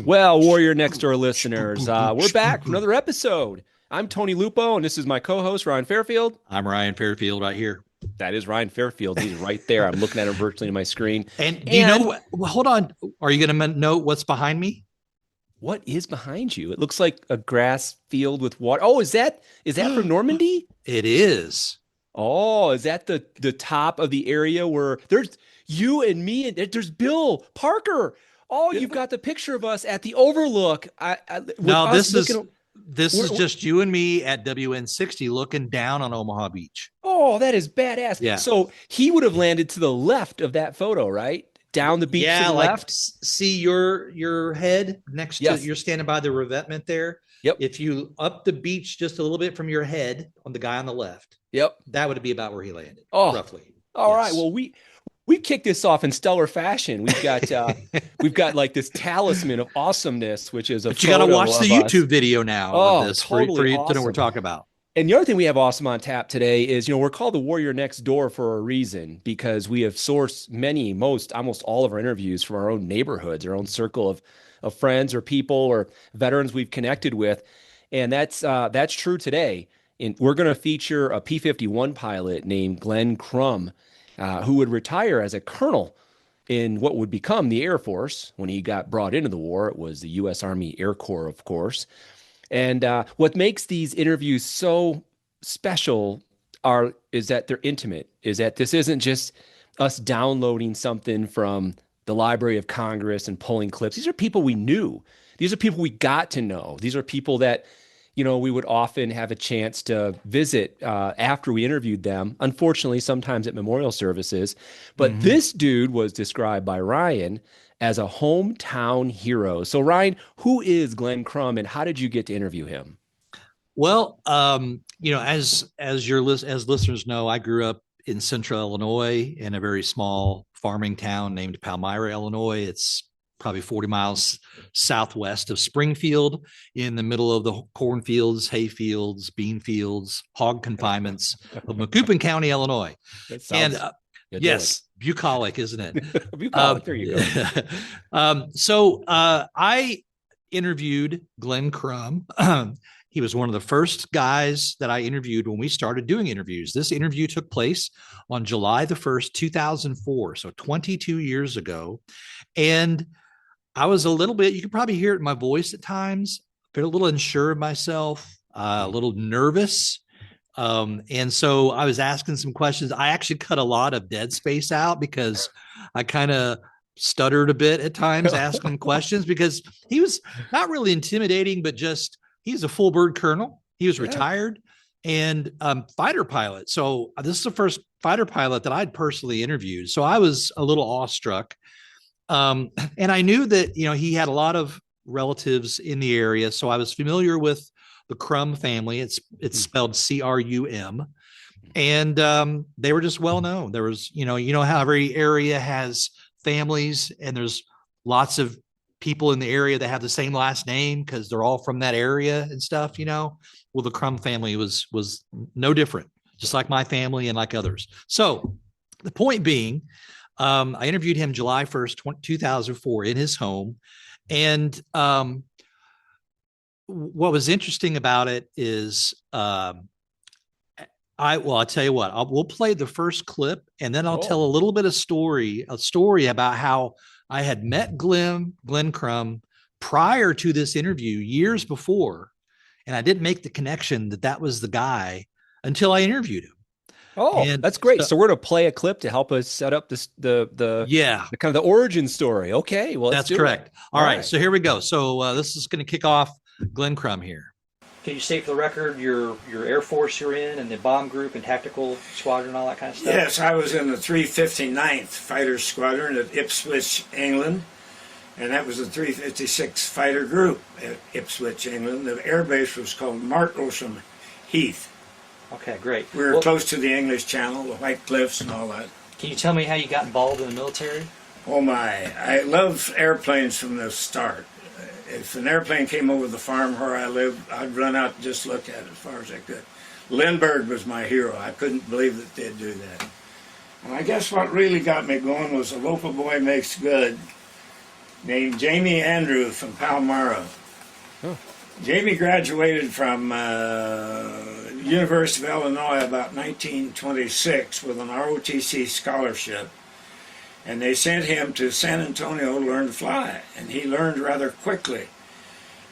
Well, Warrior Next Door listeners, we're back for another episode. I'm Tony Lupo, and this is my co-host, Ryan Fairfield. I'm Ryan Fairfield right here. That is Ryan Fairfield. He's right there. I'm looking at him virtually on my screen. And do you know, well, hold on. Are you going to note what's behind me? What is behind you? It looks like a grass field with water. Oh, is that from Normandy? It is. Oh, is that the top of the area where there's you and me, and there's Bill Parker. Oh, you've got the picture of us at the Overlook. No, this is just you and me at WN60 looking down on Omaha Beach. Oh, that is badass. Yeah. So he would have landed to the left of that photo, right? Down the beach to the left. See your head next to you're standing by the revetment there. Yep. If you up the beach just a little bit from your head on the guy on the left. Yep. That would be about where he landed. Oh, roughly. All right. Well, we kicked this off in stellar fashion. We've got like this talisman of awesomeness, which is But you got to watch the YouTube video now of this totally for you awesome. to know what we're talking about. And the other thing we have awesome on tap today is, we're called the Warrior Next Door for a reason, because we have sourced almost all of our interviews from our own neighborhoods, our own circle of friends or people or veterans we've connected with. And that's true today. And we're going to feature a P-51 pilot named Glenn Crum, who would retire as a colonel in what would become the Air Force. When he got brought into the war, it was the U.S. Army Air Corps, of course. And what makes these interviews so special is that they're intimate, is that this isn't just us downloading something from the Library of Congress and pulling clips. These are people we knew. These are people we got to know. These are people that, we would often have a chance to visit after we interviewed them, unfortunately, sometimes at memorial services. But this dude was described by Ryan as a hometown hero. So Ryan, who is Glenn Crum and how did you get to interview him? Well, as listeners know, I grew up in central Illinois in a very small farming town named Palmyra, Illinois. It's probably 40 miles southwest of Springfield, in the middle of the cornfields, hay fields, bean fields, hog confinements of Macoupin County, Illinois. Yes, bucolic, isn't it? Bucolic, there you go. So I interviewed Glenn Crum. He was one of the first guys that I interviewed when we started doing interviews. This interview took place on July the 1st, 2004, so 22 years ago. And I was a little bit, you could probably hear it in my voice at times, a little unsure of myself, a little nervous. And so I was asking some questions. I actually cut a lot of dead space out because I kind of stuttered a bit at times asking questions, because he was not really intimidating, but just, he's a full bird colonel. He was retired and fighter pilot. So this is the first fighter pilot that I'd personally interviewed. So I was a little awestruck. And I knew that, he had a lot of relatives in the area. So I was familiar with the Crum family. It's spelled C-R-U-M. And they were just well known. There was, how every area has families, and there's lots of people in the area that have the same last name because they're all from that area and stuff, Well, the Crum family was no different, just like my family and like others. So the point being, I interviewed him July 1st, 2004 in his home. And what was interesting about it is I'll tell you what, we'll play the first clip, and then I'll tell a little bit of a story about how I had met Glenn Crum prior to this interview years before. And I didn't make the connection that was the guy until I interviewed him. Oh, and that's great. So we're going to play a clip to help us set up the kind of the origin story. Okay, well, that's correct. All right, so here we go. So this is going to kick off Glenn Crum here. Can you state for the record your Air Force you're in, and the bomb group and tactical squadron and all that kind of stuff? Yes, I was in the 359th Fighter Squadron at Ipswich, England, and that was the 356 Fighter Group at Ipswich, England. The air base was called Martlesham Heath. Okay, great. We were close to the English Channel, the White Cliffs and all that. Can you tell me how you got involved in the military? Oh my, I love airplanes from the start. If an airplane came over the farm where I lived, I'd run out and just look at it as far as I could. Lindbergh was my hero. I couldn't believe that they'd do that. And I guess what really got me going was a local boy makes good. named Jamie Andrew from Palmyra. Oh. Jamie graduated from University of Illinois about 1926 with an ROTC scholarship, and they sent him to San Antonio to learn to fly, and he learned rather quickly.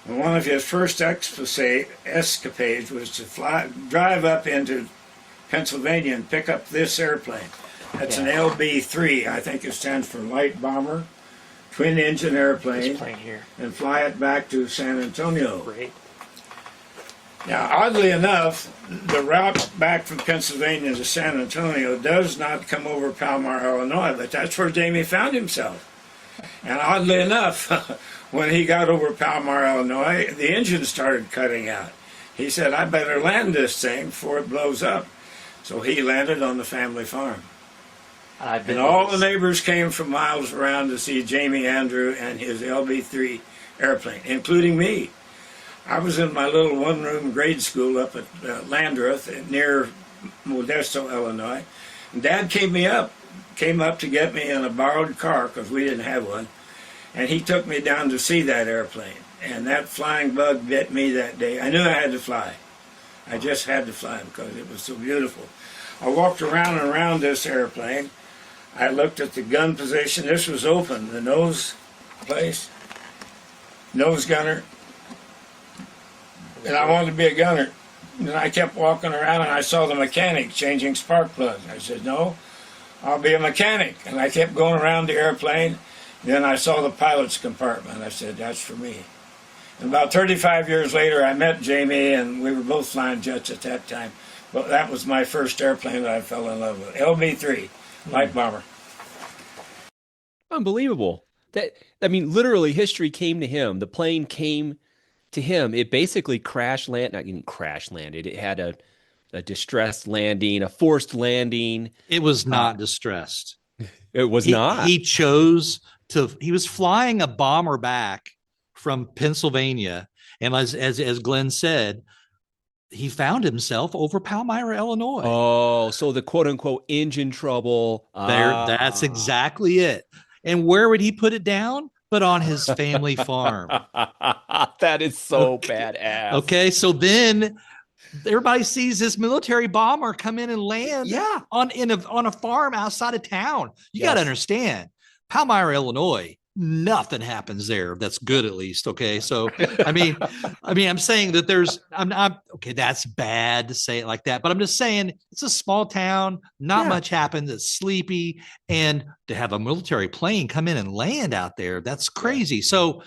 And one of his first escapades was to drive up into Pennsylvania and pick up this airplane. That's an LB-3. I think it stands for Light Bomber, twin engine airplane, This plane here. and fly it back to San Antonio. Great. Now, oddly enough, the route back from Pennsylvania to San Antonio does not come over Palmyra, Illinois, but that's where Jamie found himself. And oddly enough, when he got over Palmyra, Illinois, the engine started cutting out. He said, I better land this thing before it blows up. So he landed on the family farm. And all the neighbors came from miles around to see Jamie Andrew and his LB-3 airplane, including me. I was in my little one-room grade school up at Landreth near Modesto, Illinois. And Dad came up to get me in a borrowed car because we didn't have one. And he took me down to see that airplane. And that flying bug bit me that day. I knew I had to fly. I just had to fly because it was so beautiful. I walked around and around this airplane. I looked at the gun position. This was open, the nose place, nose gunner. And I wanted to be a gunner. And I kept walking around and I saw the mechanic changing spark plugs. I said, no, I'll be a mechanic. And I kept going around the airplane. Then I saw the pilot's compartment. I said, that's for me. And about 35 years later, I met Jamie, and we were both flying jets at that time. But that was my first airplane that I fell in love with. LB-3, Light Bomber. Unbelievable. Literally history came to him. The plane came to him. It basically not even crash landed. It had a distressed landing, a forced landing. It was not distressed. It was not. He was flying a bomber back from Pennsylvania. And as Glenn said, he found himself over Palmyra, Illinois. Oh, so the quote unquote engine trouble. That's exactly it. And where would he put it down? But on his family farm. That is so badass. Okay, so then everybody sees this military bomber come in and land on a farm outside of town. You got to understand, Palmyra, Illinois, nothing happens there that's good, at least. Okay, so I'm saying that I'm okay. That's bad to say it like that, but I'm just saying it's a small town. Not much happens. It's sleepy, and to have a military plane come in and land out there, that's crazy. So,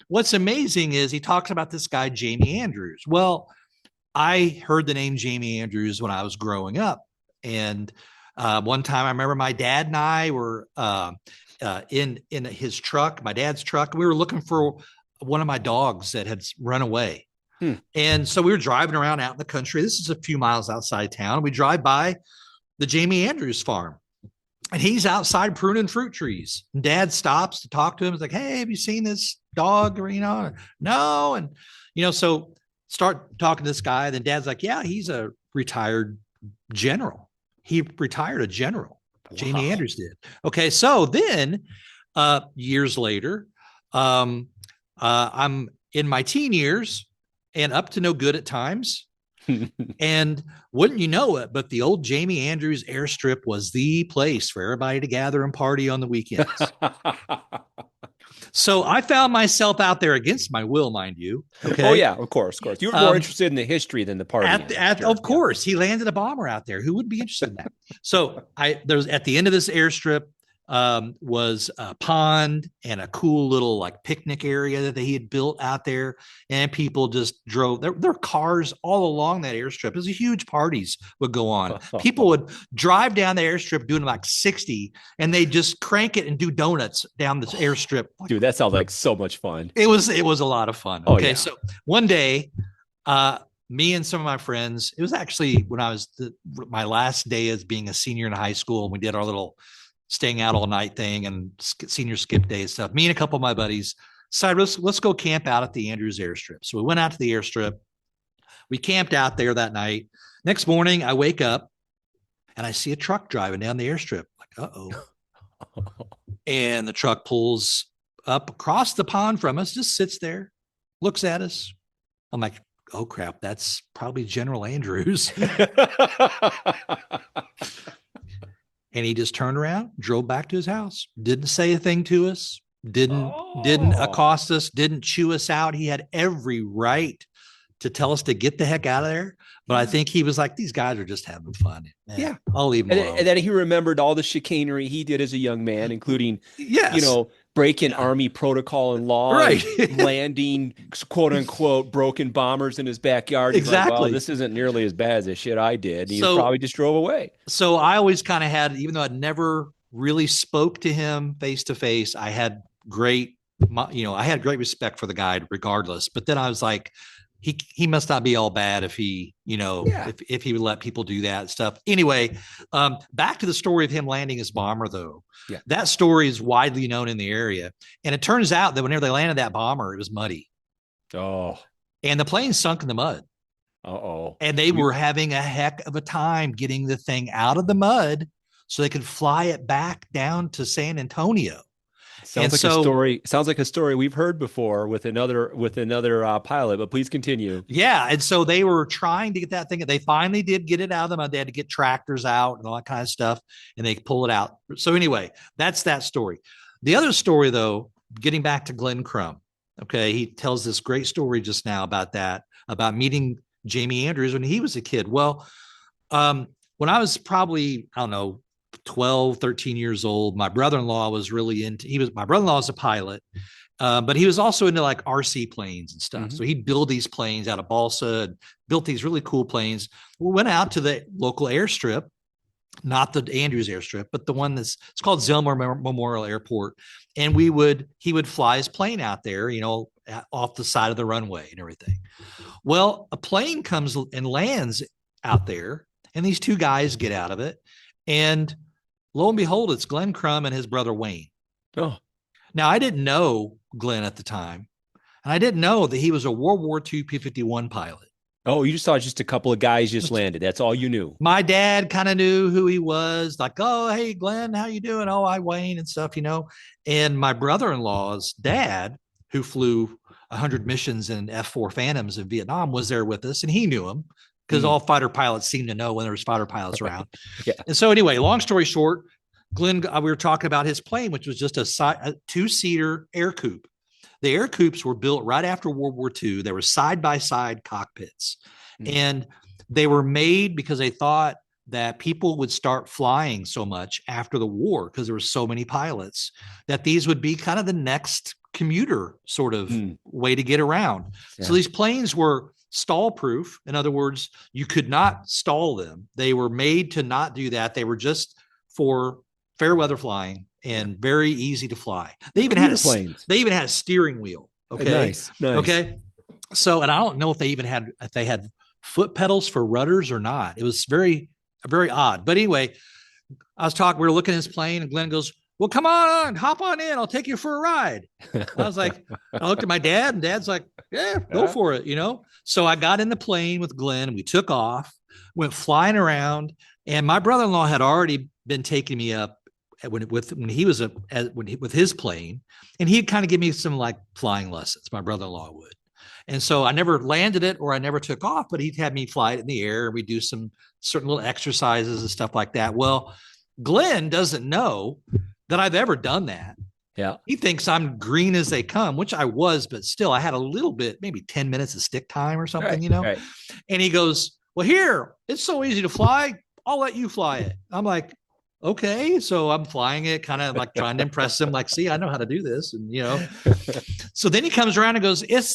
what's amazing is he talks about this guy Jamie Andrews. Well, I heard the name Jamie Andrews when I was growing up, and one time I remember my dad and I were in his truck, my dad's truck. We were looking for one of my dogs that had run away. And so we were driving around out in the country. This is a few miles outside town. We drive by the Jamie Andrews farm, and he's outside pruning fruit trees. And Dad stops to talk to him. He's like, hey, have you seen this dog? Or, no. And, so start talking to this guy. Then Dad's like, yeah, he's a retired general. He retired a general. Wow. Jamie Andrews did. Okay. So then years later, I'm in my teen years and up to no good at times. And wouldn't you know it, but the old Jamie Andrews airstrip was the place for everybody to gather and party on the weekends. So I found myself out there against my will, mind you. Okay. Oh yeah, of course. You were more interested in the history than the party. Of course, he landed a bomber out there. Who would be interested in that? So there's at the end of this airstrip was a pond and a cool little like picnic area that he had built out there, and people just drove their cars all along that airstrip. As huge parties would go on. People would drive down the airstrip doing like 60, and they just crank it and do donuts down this airstrip. Dude, that sounds like so much fun. It was a lot of fun. Okay, so one day, me and some of my friends, it was actually when I was my last day as being a senior in high school, and we did our little staying out all night thing and senior skip day and stuff. Me and a couple of my buddies decided, let's go camp out at the Andrews airstrip. So we went out to the airstrip. We camped out there that night. Next morning, I wake up and I see a truck driving down the airstrip. Like, uh-oh. And the truck pulls up across the pond from us, just sits there, looks at us. I'm like, oh crap, that's probably General Andrews. And he just turned around, drove back to his house, didn't say a thing to us, didn't accost us, didn't chew us out. He had every right to tell us to get the heck out of there. But I think he was like, these guys are just having fun. Yeah. I'll leave them alone. And then he remembered all the chicanery he did as a young man, including, yes, you know, breaking Army protocol and law, right? Landing quote unquote broken bombers in his backyard. Exactly. Like, well, this isn't nearly as bad as the shit I did. And he probably just drove away. So I always kind of had, even though I'd never really spoke to him face to face, I had great respect for the guy regardless. But then I was like, he must not be all bad if he, if he would let people do that stuff. Anyway, back to the story of him landing his bomber, though. Yeah. That story is widely known in the area. And it turns out that whenever they landed that bomber, it was muddy. Oh. And the plane sunk in the mud. Uh-oh. And they were having a heck of a time getting the thing out of the mud so they could fly it back down to San Antonio. Sounds like a story we've heard before with another pilot, but please continue. Yeah. And so they were trying to get that thing. They finally did get it out of the mud. They had to get tractors out and all that kind of stuff, and they pull it out. So anyway, that's that story. The other story, though, getting back to Glenn Crum. Okay. He tells this great story just now about meeting Jamie Andrews when he was a kid. Well, when I was probably, I don't know, 12, 13 years old, my brother-in-law was really my brother-in-law is a pilot, but he was also into like RC planes and stuff. Mm-hmm. So he'd build these planes out of balsa and built these really cool planes. We went out to the local airstrip, not the Andrews airstrip, but the one it's called Zillmer Memorial Airport. And he would fly his plane out there, off the side of the runway and everything. Well, a plane comes and lands out there, and these two guys get out of it. And lo and behold, it's Glenn Crum and his brother Wayne. Oh, now I didn't know Glenn at the time, and I didn't know that he was a World War II P-51 pilot. Oh, you just saw just a couple of guys just landed. That's all you knew. My dad kind of knew who he was. Like, oh, hey, Glenn, how you doing? Oh, I Wayne and stuff, And my brother-in-law's dad, who flew 100 missions in F-4 Phantoms in Vietnam, was there with us, and he knew him. Because all fighter pilots seem to know when there's fighter pilots around. Yeah. And so anyway, long story short, Glenn, we were talking about his plane, which was just a two-seater air coupe. The air coupes were built right after World War II. They were side-by-side cockpits. Mm-hmm. And they were made because they thought that people would start flying so much after the war because there were so many pilots that these would be kind of the next commuter sort of way to get around. Yeah. So these planes were stall proof. In other words, you could not stall them. They were made to not do that. They were just for fair weather flying and very easy to fly. They even had a steering wheel. Okay. Nice. Okay. So, and I don't know if they had foot pedals for rudders or not. It was very, very odd. But anyway, we were looking at his plane, and Glenn goes, well, come on, hop on in. I'll take you for a ride. I was like, I looked at my dad, and Dad's like, yeah, go for it, So I got in the plane with Glenn, and we took off, went flying around, and my brother-in-law had already been taking me up when he was with his plane, and he'd kind of give me some like flying lessons. My brother-in-law would. And so I never landed it or I never took off, but he'd have me fly it in the air. We do some certain little exercises and stuff like that. Well, Glenn doesn't know that I've ever done that. Yeah. He thinks I'm green as they come, which I was, but still I had a little bit, maybe 10 minutes of stick time or something, Right. And he goes, well, here, it's so easy to fly. I'll let you fly it. I'm like, okay. So I'm flying it, kind of like trying to impress him. Like, see, I know how to do this. And, so then he comes around and goes, this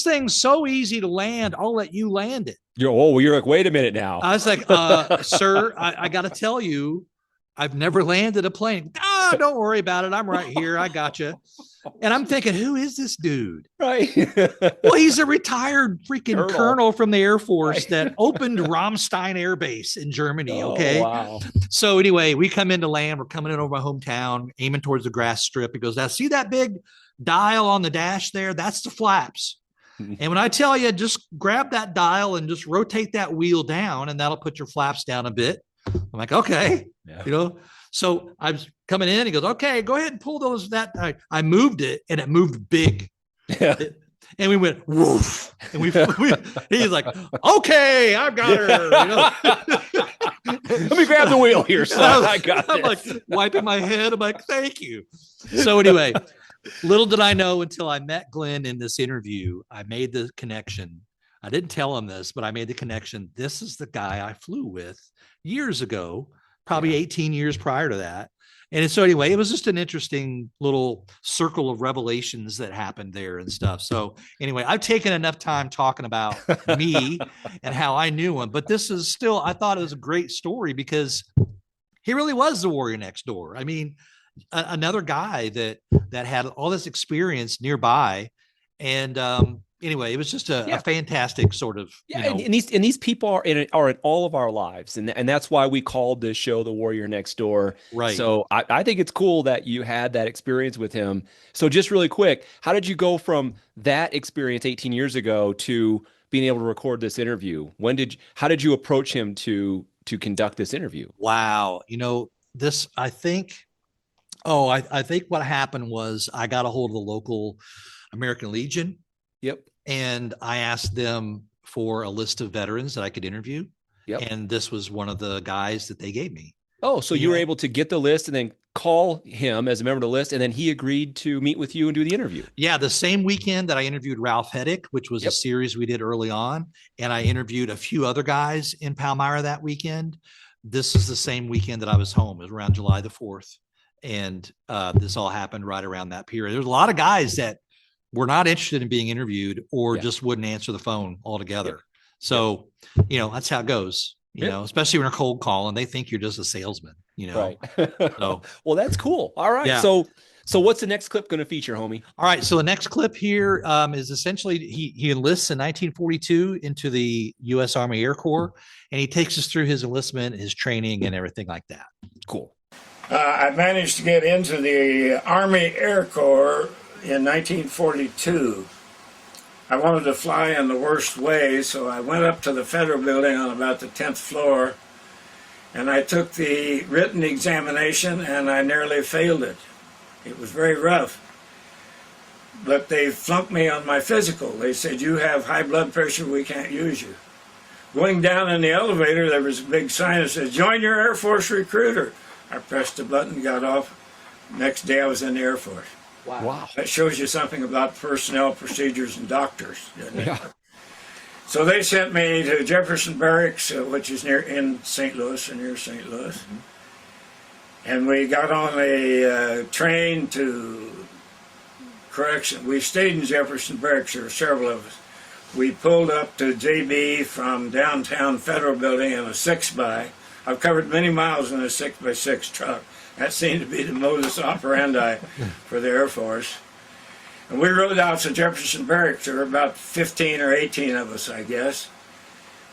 thing's so easy to land. I'll let you land it. You're like, wait a minute now. I was like, sir, I got to tell you, I've never landed a plane. Don't worry about it. I'm right here. I got you. And I'm thinking, who is this dude? Right. Well, he's a retired freaking colonel from the Air Force that opened Ramstein Air Base in Germany. Okay. Wow. So anyway, we come into land. We're coming in over my hometown, aiming towards the grass strip. He goes, now see that big dial on the dash there? That's the flaps. And when I tell you, just grab that dial and just rotate that wheel down, and that'll put your flaps down a bit. I'm like, okay, yeah. So I was coming in. He goes, okay, go ahead and pull those. I moved it, and it moved big. Yeah. And we went woof, and he's like, okay, I've got her. Let me grab the wheel here, son. I got I'm this. like wiping my head. I'm like, thank you. So anyway, little did I know until I met Glenn in this interview, I made the connection. I didn't tell him this, but I made the connection. This is the guy I flew with years ago, probably 18 years prior to that. And so anyway, it was just an interesting little circle of revelations that happened there and stuff. So anyway, I've taken enough time talking about me and how I knew him, but this is still, I thought it was a great story because he really was the warrior next door. I mean, another guy that had all this experience nearby. And anyway, it was just a fantastic sort of, and these people are in all of our lives, and that's why we called this show The Warrior Next Door. Right. So I think it's cool that you had that experience with him. So just really quick, how did you go from that experience 18 years ago to being able to record this interview? How did you approach him to conduct this interview? Wow. I think what happened was I got a hold of the local American Legion. Yep. And I asked them for a list of veterans that I could interview. Yep. And this was one of the guys that they gave me. Oh, so you were able to get the list and then call him as a member of the list, and then he agreed to meet with you and do the interview. Yeah, the same weekend that I interviewed Ralph Heddick, which was a series we did early on, and I interviewed a few other guys in Palmyra that weekend. This is the same weekend that I was home. It was around July the 4th. And this all happened right around that period. There's a lot of guys that were not interested in being interviewed or just wouldn't answer the phone altogether. So, that's how it goes, especially when you're cold calling, they think you're just a salesman, Right. So, well, that's cool. All right. Yeah. So what's the next clip going to feature, homie? All right. So the next clip here is essentially he enlists in 1942 into the U.S. Army Air Corps, and he takes us through his enlistment, his training, and everything like that. Cool. I managed to get into the Army Air Corps in 1942. I wanted to fly in the worst way, so I went up to the Federal Building on about the 10th floor, and I took the written examination, and I nearly failed it. It was very rough. But they flunked me on my physical. They said, you have high blood pressure, we can't use you. Going down in the elevator, there was a big sign that said, join your Air Force recruiter. I pressed a button, got off. Next day I was in the Air Force. Wow. That shows you something about personnel, procedures, and doctors, doesn't it? Yeah. So they sent me to Jefferson Barracks, which is near St. Louis. Mm-hmm. And we got on a train to correction. We stayed in Jefferson Barracks, there were several of us. We pulled up to JB from downtown Federal Building in a 6x. I've covered many miles in a 6x6 truck. That seemed to be the modus operandi for the Air Force. And we rode out to Jefferson Barracks. There were about 15 or 18 of us, I guess.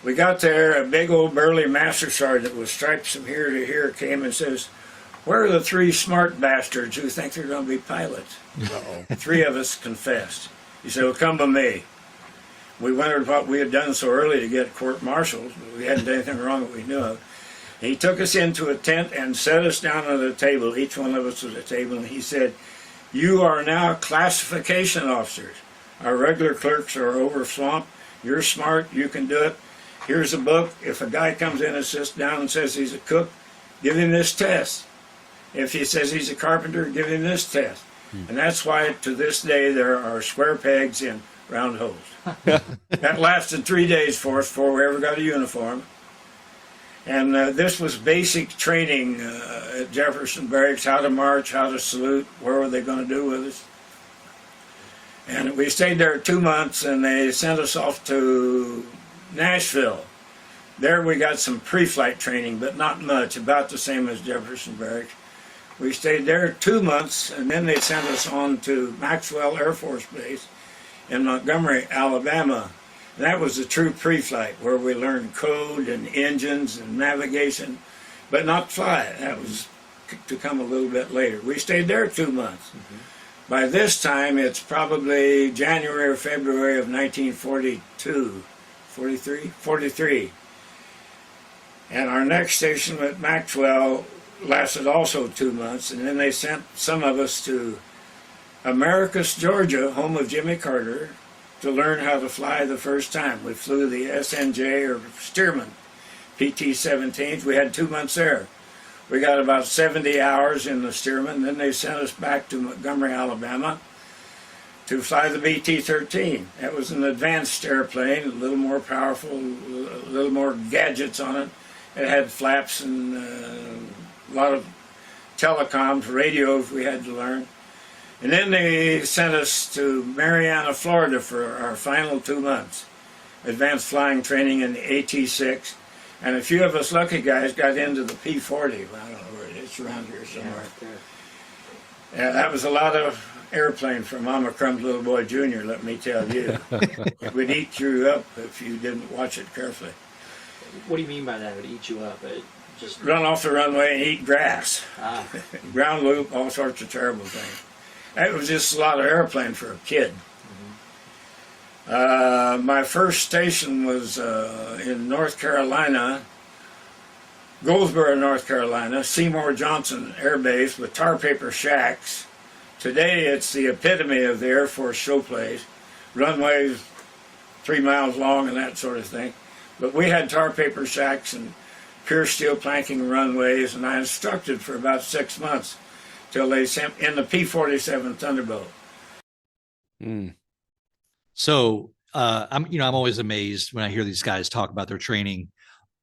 We got there, a big old burly master sergeant with stripes from here to here came and says, where are the three smart bastards who think they're going to be pilots? Uh-oh. Three of us confessed. He said, well, come with me. We wondered what we had done so early to get court-martialed. We hadn't done anything wrong that we knew of. He took us into a tent and set us down at a table, each one of us at a table, and he said, you are now classification officers. Our regular clerks are overswamped. You're smart, you can do it. Here's a book. If a guy comes in and sits down and says he's a cook, give him this test. If he says he's a carpenter, give him this test. And that's why to this day there are square pegs in round holes. That lasted 3 days for us before we ever got a uniform. And this was basic training at Jefferson Barracks, how to march, how to salute, where were they going to do with us. And we stayed there 2 months, and they sent us off to Nashville. There we got some pre-flight training, but not much, about the same as Jefferson Barracks. We stayed there 2 months, and then they sent us on to Maxwell Air Force Base in Montgomery, Alabama. And that was a true pre-flight where we learned code and engines and navigation, but not fly. That was to come a little bit later. We stayed there 2 months. Mm-hmm. By this time, it's probably January or February of 1942, 43? 43. And our next station at Maxwell lasted also 2 months, and then they sent some of us to Americus, Georgia, home of Jimmy Carter, to learn how to fly the first time. We flew the SNJ, or Stearman, PT-17s. We had 2 months there. We got about 70 hours in the Stearman. Then they sent us back to Montgomery, Alabama, to fly the BT-13. That was an advanced airplane, a little more powerful, a little more gadgets on it. It had flaps and a lot of telecoms, radios we had to learn. And then they sent us to Marianna, Florida for our final 2 months. Advanced flying training in the AT-6. And a few of us lucky guys got into the P-40. I don't know where it is, around here somewhere. Yeah, that was a lot of airplane for Mama Crum's little boy Jr., let me tell you. It would eat you up if you didn't watch it carefully. What do you mean by that? It would eat you up? It just run off the runway and eat grass. Ah. Ground loop, all sorts of terrible things. That was just a lot of airplane for a kid. My first station was in North Carolina, Goldsboro, North Carolina, Seymour Johnson Air Base with tar paper shacks. Today it's the epitome of the Air Force show place. Runways 3 miles long and that sort of thing. But we had tar paper shacks and pure steel planking runways, and I instructed for about 6 months till they sent in the P-47 Thunderbolt. So I'm always amazed when I hear these guys talk about their training,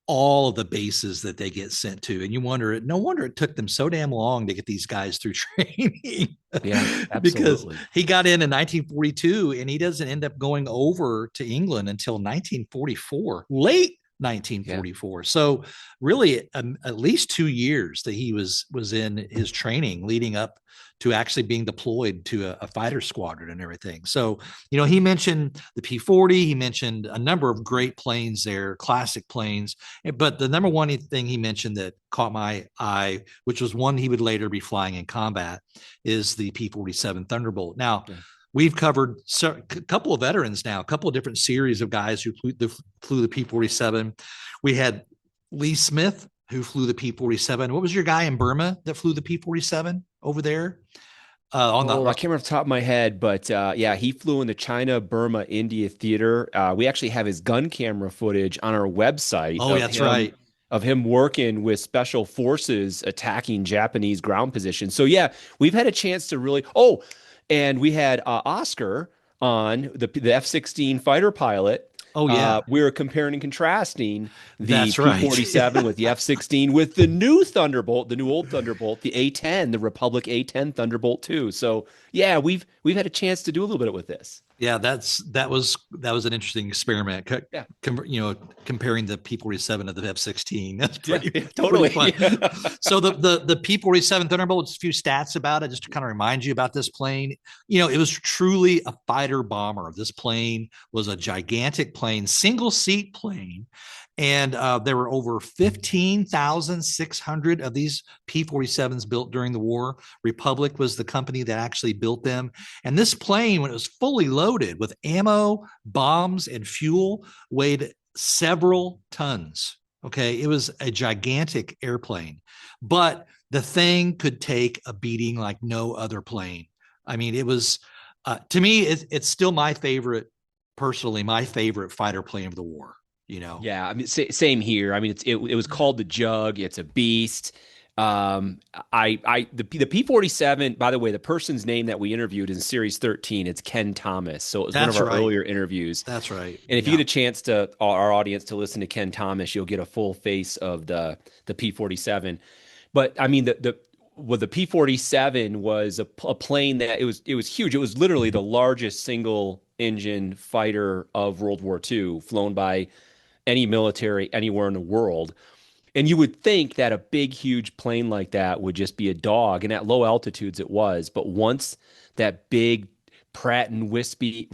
all of the bases that they get sent to, and you wonder, no wonder it took them so damn long to get these guys through training. Yeah, absolutely. Because he got in 1942 and he doesn't end up going over to England until 1944, late 1944. Yeah. So really at least 2 years that he was in his training leading up to actually being deployed to a fighter squadron and everything. So, he mentioned the P-40, he mentioned a number of great planes there, classic planes, but the number one thing he mentioned that caught my eye, which was one he would later be flying in combat, is the P-47 Thunderbolt. Now, we've covered a couple of veterans now, a couple of different series of guys who flew the P-47. We had Lee Smith, who flew the P-47. What was your guy in Burma that flew the P-47 over there? I can't remember off the top of my head, but he flew in the China-Burma India theater. We actually have his gun camera footage on our website. Oh, that's right. Of him working with special forces attacking Japanese ground positions. So we've had a chance to really. Oh, and we had Oscar on the F-16 fighter pilot. Oh, yeah. We were comparing and contrasting the That's right. P-47 with the F-16 with the new Thunderbolt, the new old Thunderbolt, the A-10, the Republic A-10 Thunderbolt 2. So, we've had a chance to do a little bit with this. Yeah, that was an interesting experiment. Comparing the P-47 to the F-16. That's totally fun. So the P-47 Thunderbolt, just a few stats about it, just to kind of remind you about this plane. It was truly a fighter bomber. This plane was a gigantic plane, single seat plane. And there were over 15,600 of these P-47s built during the war. Republic was the company that actually built them. And this plane, when it was fully loaded with ammo, bombs, and fuel, weighed several tons. Okay, it was a gigantic airplane. But the thing could take a beating like no other plane. I mean, it was, to me, it's still my favorite fighter plane of the war. Yeah, I mean, same here. I mean, it was called the Jug. It's a beast. The P-47, by the way, the person's name that we interviewed in series 13, it's Ken Thomas. So it was one of our earlier interviews. That's right. And if you get a chance to our audience to listen to Ken Thomas, you'll get a full face of the P-47. But I mean, the P-47 was a plane that it was huge. It was literally the largest single engine fighter of World War II, flown by any military anywhere in the world. And you would think that a big, huge plane like that would just be a dog. And at low altitudes it was. But once that big Pratt and Whitney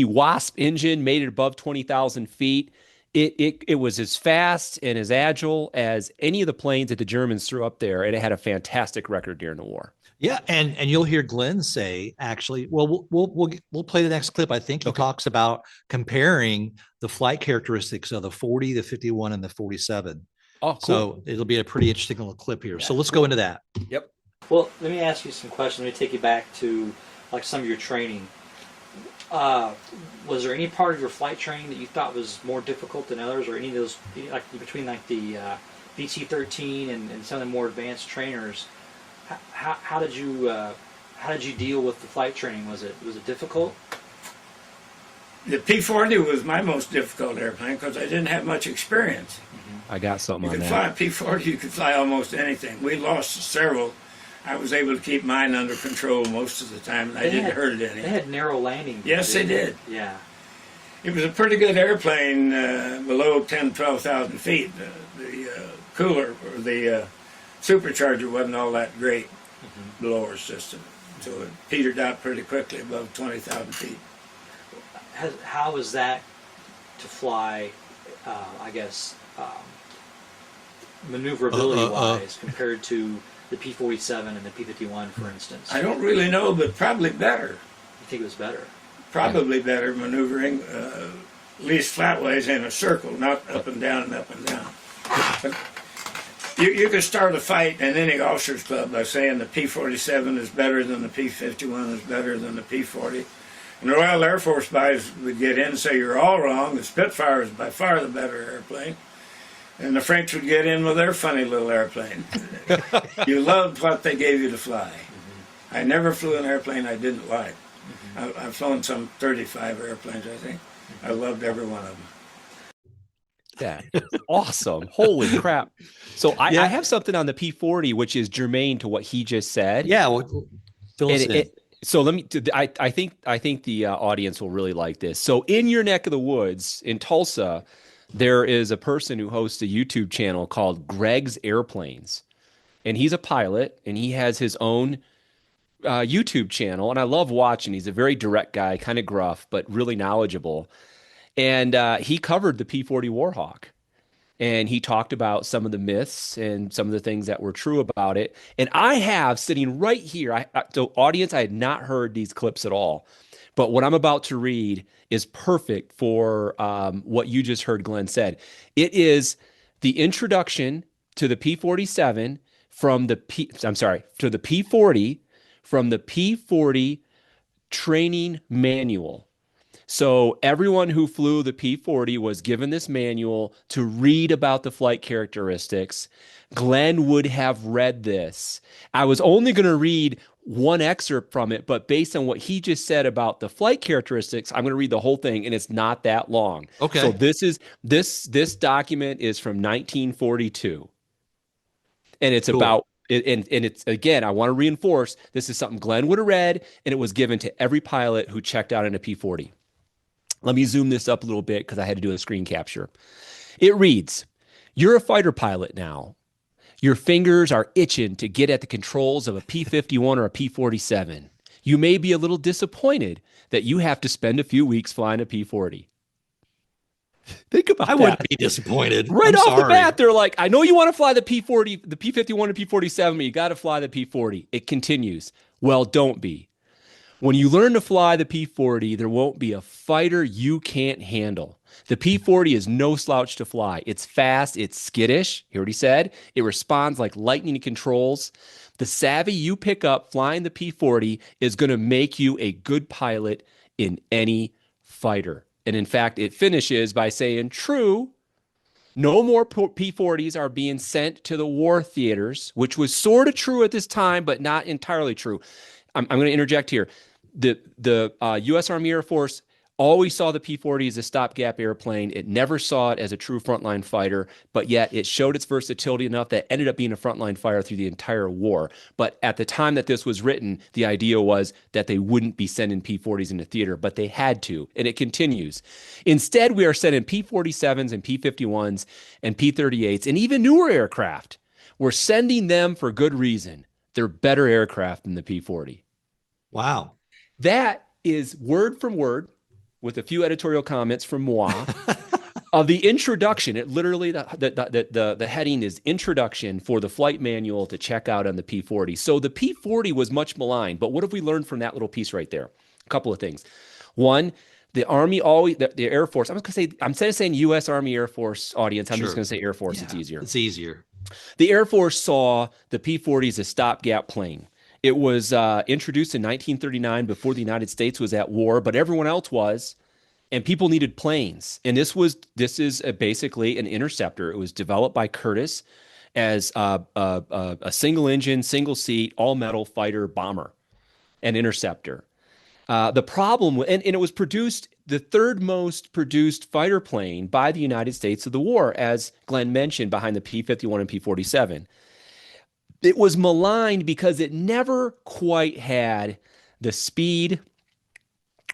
Wasp engine made it above 20,000 feet, it was as fast and as agile as any of the planes that the Germans threw up there. And it had a fantastic record during the war. Yeah, and you'll hear Glenn say, actually, well, we'll play the next clip. I think he talks about comparing the flight characteristics of the 40, the 51, and the 47. Oh, cool. So it'll be a pretty interesting little clip here. So let's go into that. Yep. Well, let me ask you some questions. Let me take you back to like some of your training. Was there any part of your flight training that you thought was more difficult than others, or any of those, like between like the BT-13 and some of the more advanced trainers? How did you deal with the flight training? Was it difficult? The P-40 was my most difficult airplane because I didn't have much experience. I got something You on could that. fly a P-40, you could fly almost anything. We lost several. I was able to keep mine under control most of the time, and I didn't hurt it any. They had narrow landing. Yes, they did. Yeah. It was a pretty good airplane below 10, 12,000 feet. The cooler, or the supercharger wasn't all that great, blower system. So it petered out pretty quickly above 20,000 feet. How was that to fly, I guess, maneuverability-wise compared to the P-47 and the P-51, for instance? I don't really know, but probably better. You think it was better? Probably better maneuvering, at least flatways in a circle, not up and down and up and down. But you could start a fight in any officers club by saying the P-47 is better than the P-51 is better than the P-40. And the Royal Air Force guys would get in and say, you're all wrong, the Spitfire is by far the better airplane. And the French would get in with their funny little airplane. You loved what they gave you to fly. I never flew an airplane I didn't like. I've flown some 35 airplanes, I think. I loved every one of them. Yeah. Awesome. Holy crap. So I have something on the P-40, which is germane to what he just said. Yeah. Well, fill us in. So let me. I think the audience will really like this. So in your neck of the woods in Tulsa, there is a person who hosts a YouTube channel called Greg's Airplanes, and he's a pilot, and he has his own YouTube channel. And I love watching. He's a very direct guy, kind of gruff, but really knowledgeable. And he covered the P-40 Warhawk. And he talked about some of the myths and some of the things that were true about it. And I have sitting right here, so audience, I had not heard these clips at all. But what I'm about to read is perfect for what you just heard Glenn said. It is the introduction to the P-47 from the to the P-40 from the P-40 training manual. So everyone who flew the P-40 was given this manual to read about the flight characteristics. Glenn would have read this. I was only going to read one excerpt from it, but based on what he just said about the flight characteristics, I'm going to read the whole thing, and it's not that long. Okay. So this document is from 1942, and it's about. And it's, again, I want to reinforce, this is something Glenn would have read, and it was given to every pilot who checked out in a P-40. Let me zoom this up a little bit because I had to do a screen capture. It reads, you're a fighter pilot now. Your fingers are itching to get at the controls of a P-51 or a P-47. You may be a little disappointed that you have to spend a few weeks flying a P-40. Think about that. I wouldn't be disappointed. Right off the bat, they're like, I know you want to fly the P-40, the P-51 and P-47, but you got to fly the P-40. It continues. Well, don't be. When you learn to fly the P-40, there won't be a fighter you can't handle. The P-40 is no slouch to fly. It's fast. It's skittish. He already said. It responds like lightning to controls. The savvy you pick up flying the P-40 is going to make you a good pilot in any fighter. And in fact, it finishes by saying, true, no more P-40s are being sent to the war theaters, which was sort of true at this time, but not entirely true. I'm going to interject here. The U.S. Army Air Force always saw the P-40 as a stopgap airplane. It never saw it as a true frontline fighter, but yet it showed its versatility enough that it ended up being a frontline fighter through the entire war. But at the time that this was written, the idea was that they wouldn't be sending P-40s into theater, but they had to, and it continues. Instead, we are sending P-47s and P-51s and P-38s and even newer aircraft. We're sending them for good reason. They're better aircraft than the P-40. Wow. That is word from word, with a few editorial comments from moi, of the introduction. It literally, the heading is introduction for the flight manual to check out on the P-40. So the P-40 was much maligned, but what have we learned from that little piece right there? A couple of things. One, The Army always, the Air Force, I'm just going to say, instead of saying U.S. Army Air Force audience, I'm just Sure. going to say Air Force. It's Yeah, easier. it's easier. The Air Force saw the P-40 as a stopgap plane. It was introduced in 1939 before the United States was at war, but everyone else was, and people needed planes. And this is basically an interceptor. It was developed by Curtiss as a single engine, single seat, all metal fighter bomber and interceptor. The problem, and it was produced the third most produced fighter plane by the United States of the war, as Glenn mentioned, behind the P-51 and P-47. It was maligned because it never quite had the speed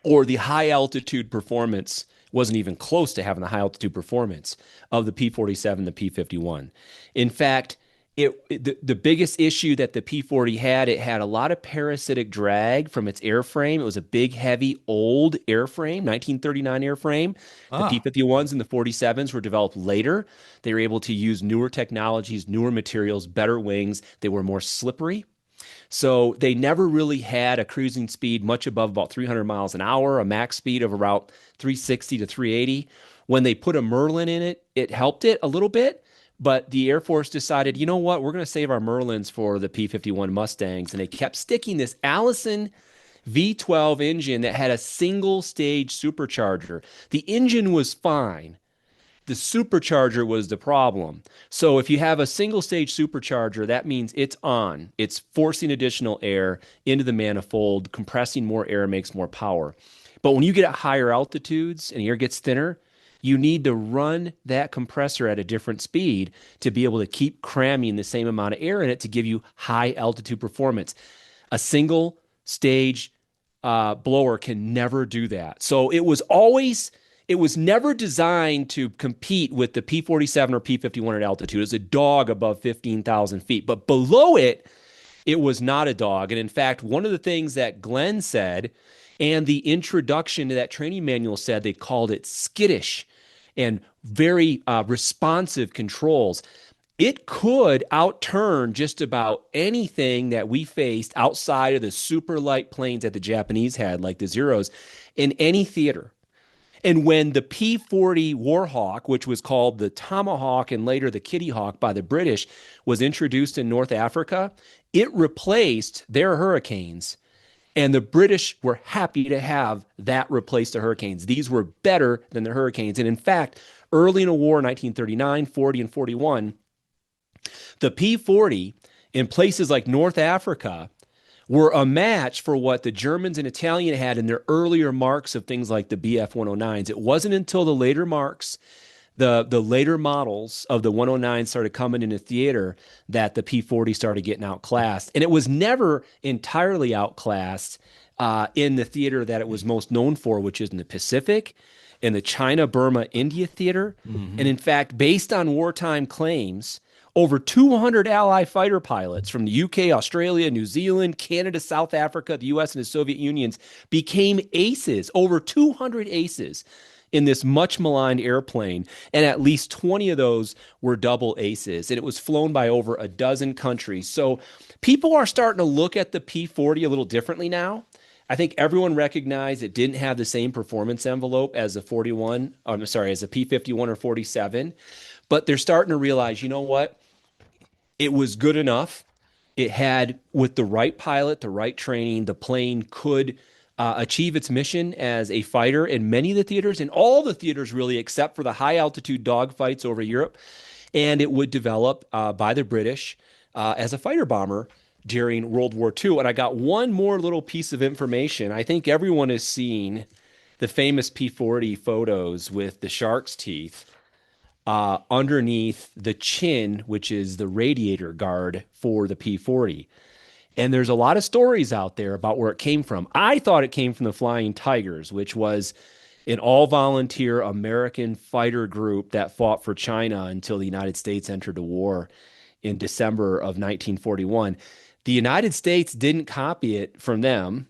or the high altitude performance, wasn't even close to having the high altitude performance of the P-47, the P-51. In fact, the biggest issue that the P-40 had, it had a lot of parasitic drag from its airframe. It was a big, heavy, old airframe, 1939 airframe. The Ah, P-51s and the 47s were developed later. They were able to use newer technologies, newer materials, better wings. They were more slippery. So they never really had a cruising speed much above about 300 miles an hour, a max speed of about 360 to 380. When they put a Merlin in it, it helped it a little bit. But the Air Force decided, you know what, we're going to save our Merlins for the P-51 Mustangs. And they kept sticking this Allison V12 engine that had a single stage supercharger. The engine was fine. The supercharger was the problem. So if you have a single stage supercharger, that means it's on. It's forcing additional air into the manifold, compressing more air makes more power. But when you get at higher altitudes and the air gets thinner, you need to run that compressor at a different speed to be able to keep cramming the same amount of air in it to give you high altitude performance. A single stage blower can never do that. So it was never designed to compete with the P-47 or P-51 at altitude. It's a dog above 15,000 feet. But below it, it was not a dog. And in fact, one of the things that Glenn said and the introduction to that training manual said, they called it skittish and very responsive controls. It could outturn just about anything that we faced outside of the super light planes that the Japanese had, like the Zeros, in any theater. And when the P-40 Warhawk, which was called the Tomahawk and later the Kitty Hawk by the British, was introduced in North Africa, it replaced their Hurricanes. And the British were happy to have that replace the Hurricanes. These were better than the Hurricanes. And in fact, early in the war, 1939, 40, and 41, the P-40 in places like North Africa were a match for what the Germans and Italian had in their earlier marks of things like the Bf-109s. It wasn't until the later marks, the later models of the 109 started coming into theater that the P-40 started getting outclassed. And it was never entirely outclassed in the theater that it was most known for, which is in the Pacific, in the China, Burma, India theater. And in fact, based on wartime claims, over 200 Allied fighter pilots from the UK, Australia, New Zealand, Canada, South Africa, the US, and the Soviet Unions became aces, over 200 aces in this much maligned airplane. And at least 20 of those were double aces. And it was flown by over a dozen countries. So people are starting to look at the P-40 a little differently now. I think everyone recognized it didn't have the same performance envelope as a 41, I'm sorry, as a P-51 or 47. But they're starting to realize, you know what? It was good enough. It had, with the right pilot, the right training, the plane could achieve its mission as a fighter in many of the theaters, in all the theaters really, except for the high altitude dogfights over Europe. And it would develop by the British as a fighter bomber during World War II. And I got one more little piece of information. I think everyone has seen the famous P-40 photos with the shark's teeth underneath the chin, which is the radiator guard for the P-40. And there's a lot of stories out there about where it came from. I thought it came from the Flying Tigers, which was an all-volunteer American fighter group that fought for China until the United States entered the war in December of 1941. The United States didn't copy it from them.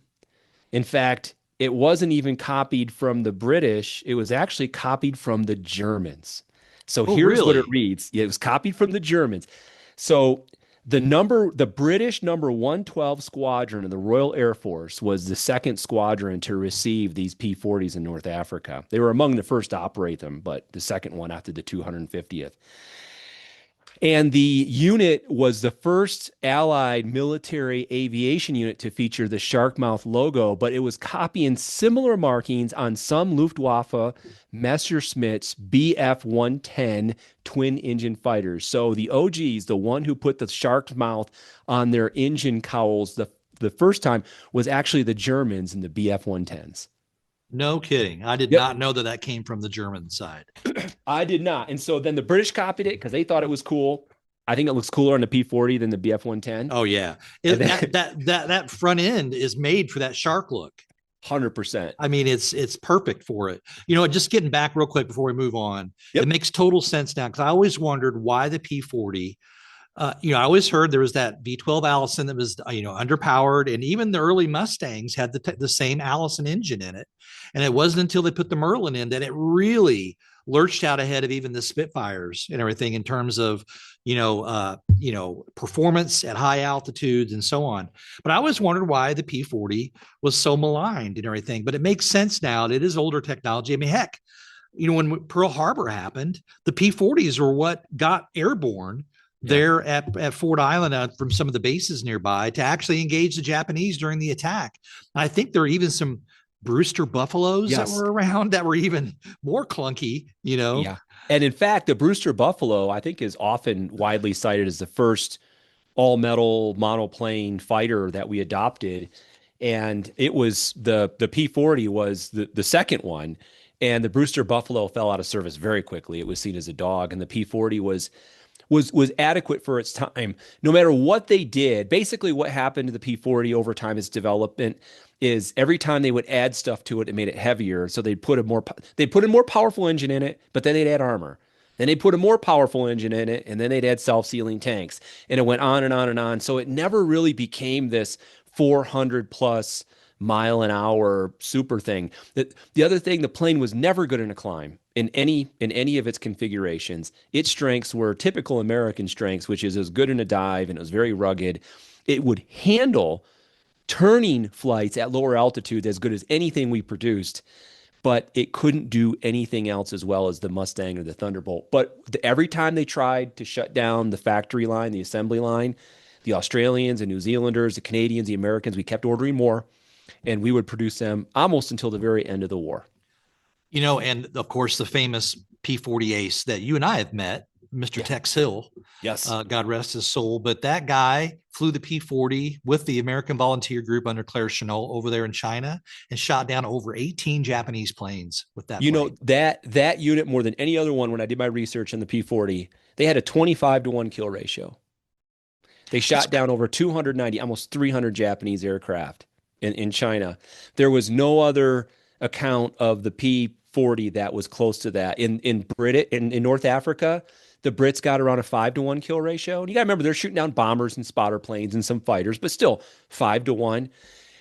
In fact, it wasn't even copied from the British. It was actually copied from the Germans. So oh, here's what it really? reads. Yeah, it was copied from the Germans. So The British number 112 squadron of the Royal Air Force was the second squadron to receive these P-40s in North Africa. They were among the first to operate them, but the second one after the 250th. And the unit was the first Allied military aviation unit to feature the shark mouth logo, but it was copying similar markings on some Luftwaffe Messerschmitt's Bf-110 twin-engine fighters. So the OGs, the one who put the shark mouth on their engine cowls the first time, was actually the Germans in the Bf-110s. No kidding. I did Yep. not know that that came from the German side. I did not. And so then the British copied it because they thought it was cool. I think it looks cooler on the P-40 than the Bf-110. Oh yeah, that front end is made for that shark look. 100%. I mean, it's perfect for it. Just getting back real quick before we move on, Yep. It makes total sense now because I always wondered why the P-40. I always heard there was that V12 Allison that was, underpowered, and even the early Mustangs had the same Allison engine in it. And it wasn't until they put the Merlin in that it really lurched out ahead of even the Spitfires and everything in terms of, performance at high altitudes and so on. But I always wondered why the P-40 was so maligned and everything. But it makes sense now. It is older technology. I mean, heck, when Pearl Harbor happened, the P-40s were what got airborne there at Ford Island from some of the bases nearby to actually engage the Japanese during the attack. And I think there are even some Brewster Buffaloes that were around that were even more clunky, Yeah. And in fact, the Brewster Buffalo, I think, is often widely cited as the first all-metal monoplane fighter that we adopted. And it was the P-40 was the second one. And the Brewster Buffalo fell out of service very quickly. It was seen as a dog. And the P-40 was adequate for its time. No matter what they did, basically what happened to the P-40 over time, its development, is every time they would add stuff to it, it made it heavier. So they'd put a more powerful engine in it, but then they'd add armor. Then they'd put a more powerful engine in it, and then they'd add self-sealing tanks. And it went on and on and on. So it never really became this 400 plus mile an hour super thing. The other thing, the plane was never good in a climb in any of its configurations. Its strengths were typical American strengths, which is as good in a dive and it was very rugged. It would handle turning flights at lower altitudes as good as anything we produced, but it couldn't do anything else as well as the Mustang or the Thunderbolt. But every time they tried to shut down the factory line, the assembly line, the Australians and New Zealanders, the Canadians, the Americans, we kept ordering more, and we would produce them almost until the very end of the war. And of course, the famous P-40 ace that you and I have met, Mr. Tex Hill. Yes. God rest his soul. But that guy flew the P-40 with the American Volunteer Group under Claire Chennault over there in China and shot down over 18 Japanese planes with that plane. That unit, more than any other one, when I did my research on the P-40, they had a 25-to-1 kill ratio. They shot down over 290, almost 300 Japanese aircraft in China. There was no other account of the P-40 that was close to that. In North Africa, the Brits got around a 5-to-1 kill ratio. And you got to remember, they're shooting down bombers and spotter planes and some fighters, but still 5-to-1.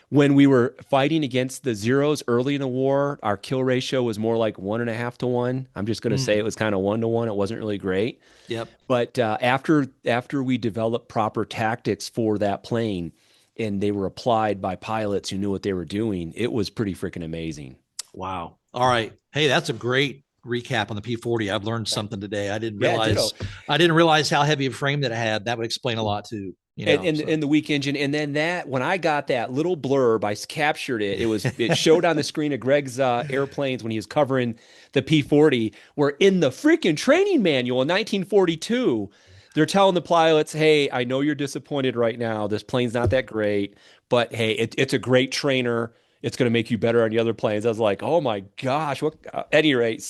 When we were fighting against the Zeros early in the war, our kill ratio was more like 1.5-to-1. I'm just going to say it was kind of 1-to-1. It wasn't really great. Yep. But after we developed proper tactics for that plane and they were applied by pilots who knew what they were doing, it was pretty freaking amazing. Wow. All right. Hey, that's a great recap on the P-40. I've learned something today. I didn't realize how heavy a frame that it had. That would explain a lot too. And the weak engine. And then when I got that little blurb, I captured it. It showed on the screen of Greg's airplanes when he was covering the P-40, where in the freaking training manual in 1942, they're telling the pilots, hey, I know you're disappointed right now. This plane's not that great, but hey, it's a great trainer. It's going to make you better on the other planes. I was like, oh my gosh. At any rate,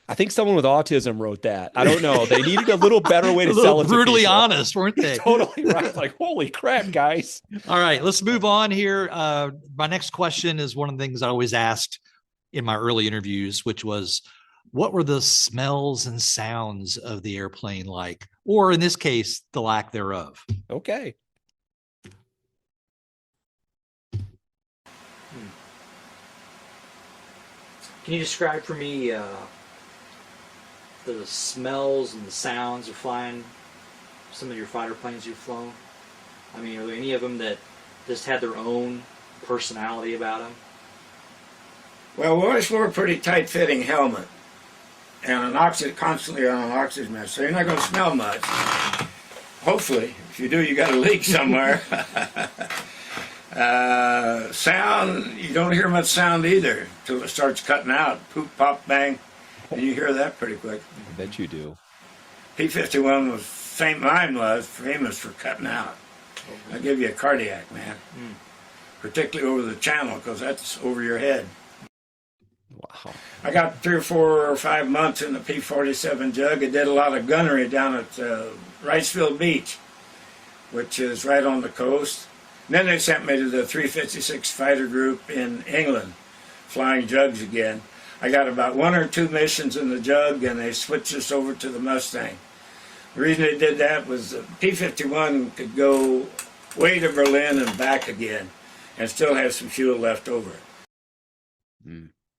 I think someone with autism wrote that. I don't know. They needed a little better way to sell it. Brutally honest, weren't they? Totally right. Like, holy crap, guys. All right, let's move on here. My next question is one of the things I always asked in my early interviews, which was, what were the smells and sounds of the airplane like? Or in this case, the lack thereof. Okay. Can you describe for me the smells and the sounds of flying some of your fighter planes you've flown? I mean, are there any of them that just had their own personality about them? Well, we always wore a pretty tight-fitting helmet and constantly on an oxygen mask, so you're not going to smell much. Hopefully. If you do, you got a leak somewhere. Sound, you don't hear much sound either until it starts cutting out. Poop, pop, bang, and you hear that pretty quick. I bet you do. P-51 mine was famous for cutting out. I'll give you a cardiac, man. Particularly over the channel, because that's over your head. Wow. I got 3 or 4 or 5 months in the P-47 Jug. I did a lot of gunnery down at Ricefield Beach, which is right on the coast. And then they sent me to the 356 Fighter Group in England, flying Jugs again. I got about 1 or 2 missions in the Jug, and they switched us over to the Mustang. The reason they did that was the P-51 could go way to Berlin and back again, and still have some fuel left over.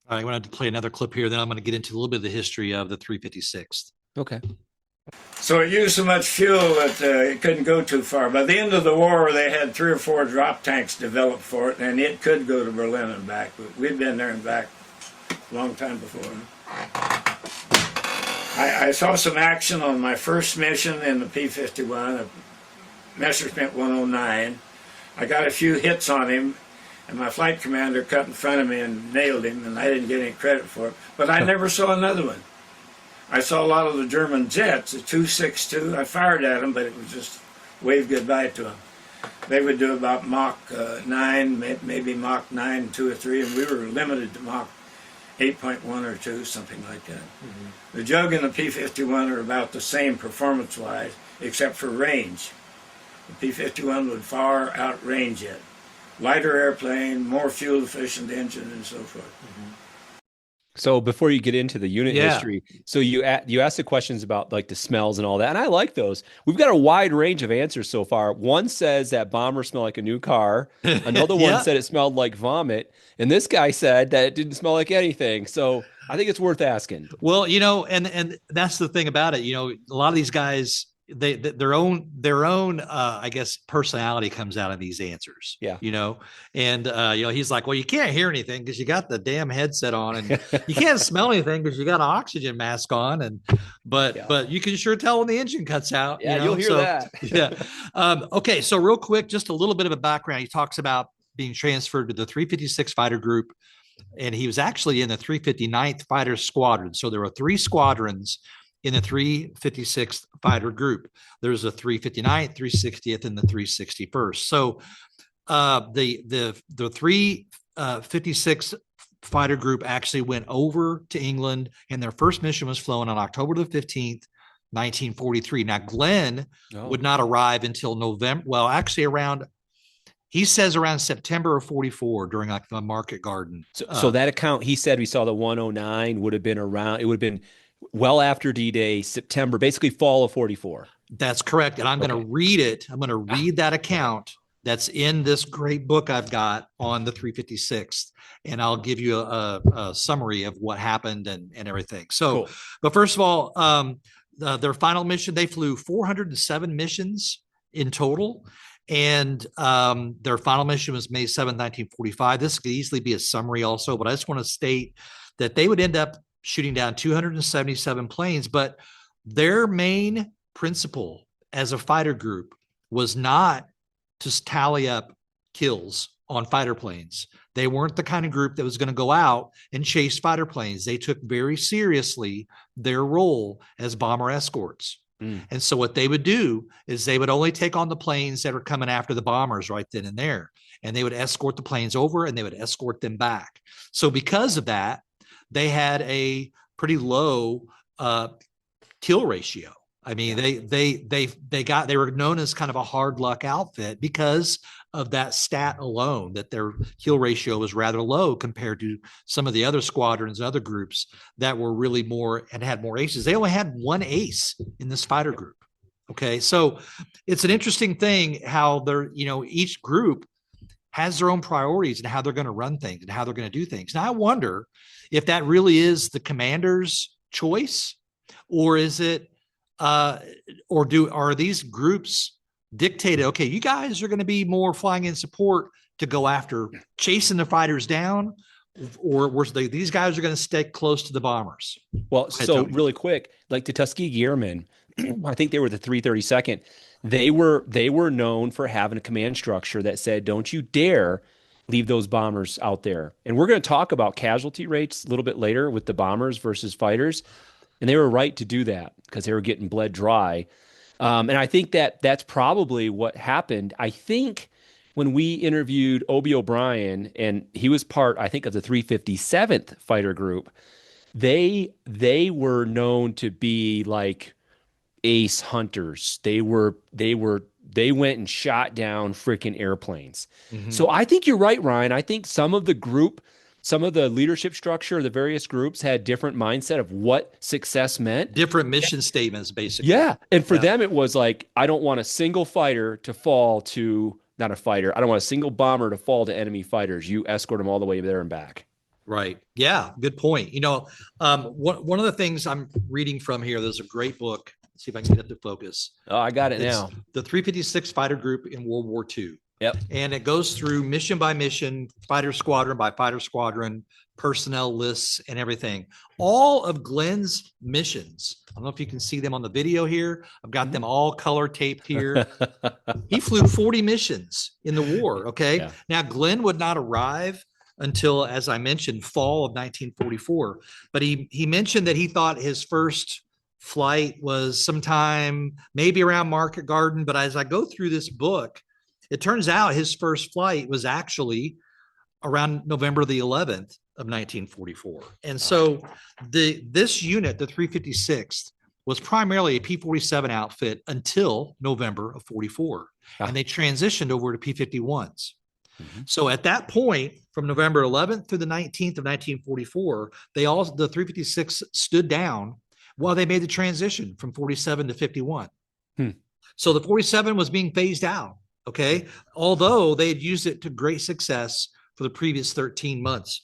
All right, I'm going to play another clip here. Then I'm going to get into a little bit of the history of the 356th. Okay. So it used so much fuel that it couldn't go too far. By the end of the war, they had 3 or 4 drop tanks developed for it, and it could go to Berlin and back. But we'd been there and back a long time before. I saw some action on my first mission in the P-51, Messerschmitt 109. I got a few hits on him, and my flight commander cut in front of me and nailed him, and I didn't get any credit for it. But I never saw another one. I saw a lot of the German jets, the 262. I fired at them, but it was just wave goodbye to them. They would do about Mach 9, maybe Mach 9, 2 or 3, and we were limited to Mach 8.1 or 2, something like that. The Jug and the P-51 are about the same performance-wise, except for range. The P-51 would far outrange it. Lighter airplane, more fuel-efficient engine, and so forth. So before you get into the unit history, so you asked the questions about like the smells and all that, and I like those. We've got a wide range of answers so far. One says that bombers smell like a new car. Another one said it smelled like vomit, and this guy said that it didn't smell like anything. So I think it's worth asking. Well, and that's the thing about it. A lot of these guys, their own I guess personality comes out of these answers. And he's like, well, you can't hear anything because you got the damn headset on, and you can't smell anything because you got an oxygen mask on, but you can sure tell when the engine cuts out. You'll hear that. Okay, so real quick, just a little bit of a background. He talks about being transferred to the 356 Fighter Group, and he was actually in the 359th Fighter Squadron. So there were 3 squadrons in the 356th Fighter Group. There's a 359th, 360th, and the 361st. So the 356th Fighter Group actually went over to England, and their first mission was flown on October the 15th, 1943. Now, Glenn would not arrive until November. Well, actually he says around September of 44 during like the Market Garden. So that account, he said we saw the 109 would have been around, it would have been well after D-Day, September, basically fall of 44. That's correct. And I'm going to read it. I'm going to read that account that's in this great book I've got on the 356th. And I'll give you a summary of what happened and everything. So, cool. But first of all, their final mission, they flew 407 missions in total. And their final mission was May 7th, 1945. This could easily be a summary also, but I just want to state that they would end up shooting down 277 planes, but their main principle as a fighter group was not to tally up kills on fighter planes. They weren't the kind of group that was going to go out and chase fighter planes. They took very seriously their role as bomber escorts. And so what they would do is they would only take on the planes that were coming after the bombers right then and there. And they would escort the planes over and they would escort them back. So because of that, they had a pretty low kill ratio. I mean, they were known as kind of a hard luck outfit because of that stat alone, that their kill ratio was rather low compared to some of the other squadrons and other groups that were really more and had more aces. They only had 1 ace in this fighter group. Okay. So it's an interesting thing how they're, each group has their own priorities and how they're going to run things and how they're going to do things. Now, I wonder if that really is the commander's choice, or is it or are these groups dictated? Okay, you guys are going to be more flying in support to go after chasing the fighters down, or these guys are going to stay close to the bombers? Well, Ahead, so Tony. really quick, like the Tuskegee Airmen, I think they were the 332nd. They were known for having a command structure that said, "Don't you dare leave those bombers out there." And we're going to talk about casualty rates a little bit later with the bombers versus fighters. And they were right to do that because they were getting bled dry. And I think that that's probably what happened. I think when we interviewed Obie O'Brien, and he was part, I think, of the 357th fighter group, they were known to be like ace hunters. They went and shot down freaking airplanes. Mm-hmm. So I think you're right, Ryan. I think some of the leadership structure of the various groups had different mindset of what success meant. Different mission statements, basically. Yeah. And for them, it was like, I don't want a single fighter to fall to, not a fighter. I don't want a single bomber to fall to enemy fighters. You escort them all the way there and back. Right. Yeah. Good point. One of the things I'm reading from here, there's a great book. Let's see if I can get it to focus. Oh, I got it now. The 356 Fighter Group in World War II. Yep. And it goes through mission by mission, fighter squadron by fighter squadron, personnel lists, and everything. All of Glenn's missions. I don't know if you can see them on the video here. I've got them all color taped here. He flew 40 missions in the war. Okay. Yeah. Now, Glenn would not arrive until, as I mentioned, fall of 1944. But he mentioned that he thought his first flight was sometime maybe around Market Garden. But as I go through this book, it turns out his first flight was actually around November the 11th of 1944. And so this unit, the 356th, was primarily a P-47 outfit until November of 44. And they transitioned over to P-51s. Mm-hmm. So at that point, from November 11th through the 19th of 1944, the 356 stood down while they made the transition from 47 to 51. So the 47 was being phased out. Okay. Although they had used it to great success for the previous 13 months.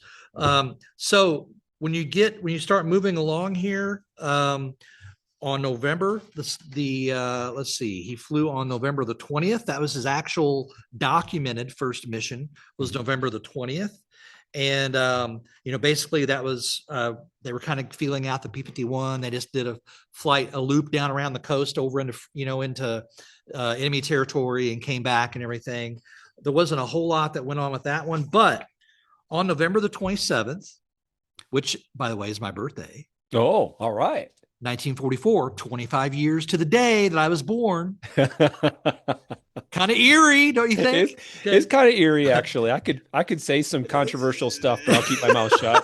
So when you start moving along here, on November, let's see, he flew on November the 20th. That was his actual documented first mission, was November the 20th. And, basically that was, they were kind of feeling out the P-51. They just did a loop down around the coast over into enemy territory and came back and everything. There wasn't a whole lot that went on with that one, but on November the 27th, which by the way is my birthday. Oh, all right. 1944, 25 years to the day that I was born. Kind of eerie, don't you think? It's kind of eerie, actually. I could say some controversial stuff, but I'll keep my mouth shut.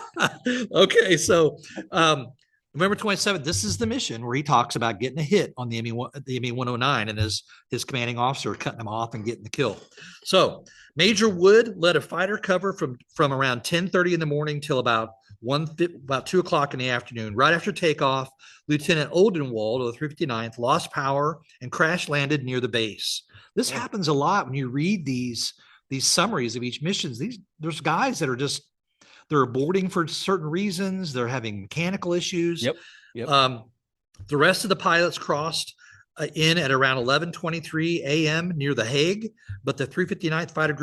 Okay, so November 27th, this is the mission where he talks about getting a hit on the ME-109 and his commanding officer cutting him off and getting the kill. So Major Wood led a fighter cover from around 10:30 in the morning till about 2 o'clock in the afternoon. Right after takeoff, Lieutenant Oldenwald of the 359th lost power and crash landed near the base. This happens a lot when you read these summaries of each missions. There's guys that are they're aborting for certain reasons. They're having mechanical issues. Yep. The rest of the pilots crossed in at around 11:23 a.m. near The Hague, but the 359th fighter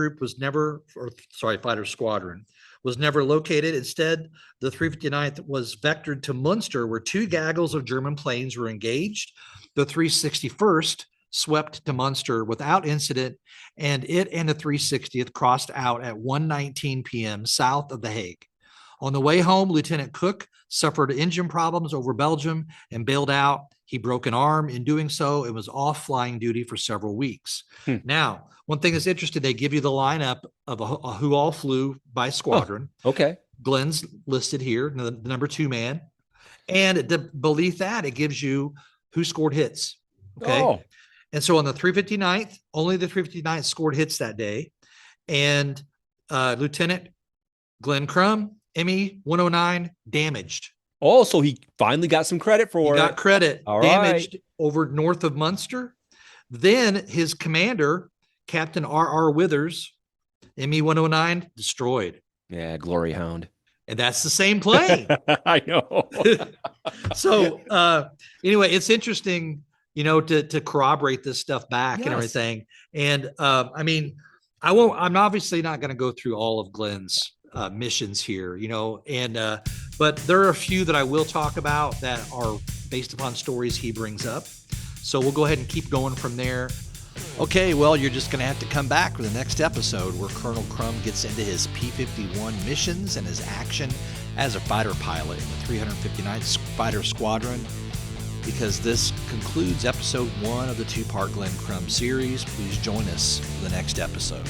squadron was never located. Instead, the 359th was vectored to Munster, where 2 gaggles of German planes were engaged. The 361st swept to Munster without incident, and it and the 360th crossed out at 1:19 p.m. south of The Hague. On the way home, Lieutenant Cook suffered engine problems over Belgium and bailed out. He broke an arm in doing so and was off flying duty for several weeks. Now, one thing that's interesting, they give you the lineup of who all flew by squadron. Oh, okay. Glenn's listed here, the number 2 man. And beneath that, it gives you who scored hits. Okay. Oh. And so on the 359th, only the 359th scored hits that day. And Lieutenant Glenn Crum, ME-109, damaged. Oh, so he finally got some credit for it. Got credit. All damaged right. Over north of Munster. Then his commander, Captain R.R. Withers, ME-109, destroyed. Yeah, Glory Hound. And that's the same plane. I know. So anyway, it's interesting, to corroborate this stuff back and Yes. everything. And I mean, I'm obviously not going to go through all of Glenn's missions here, but there are a few that I will talk about that are based upon stories he brings up. So we'll go ahead and keep going from there. Okay, well, you're just going to have to come back for the next episode where Colonel Crum gets into his P-51 missions and his action as a fighter pilot in the 359th Fighter Squadron, because this concludes episode 1 of the 2-part Glenn Crum series. Please join us for the next episode.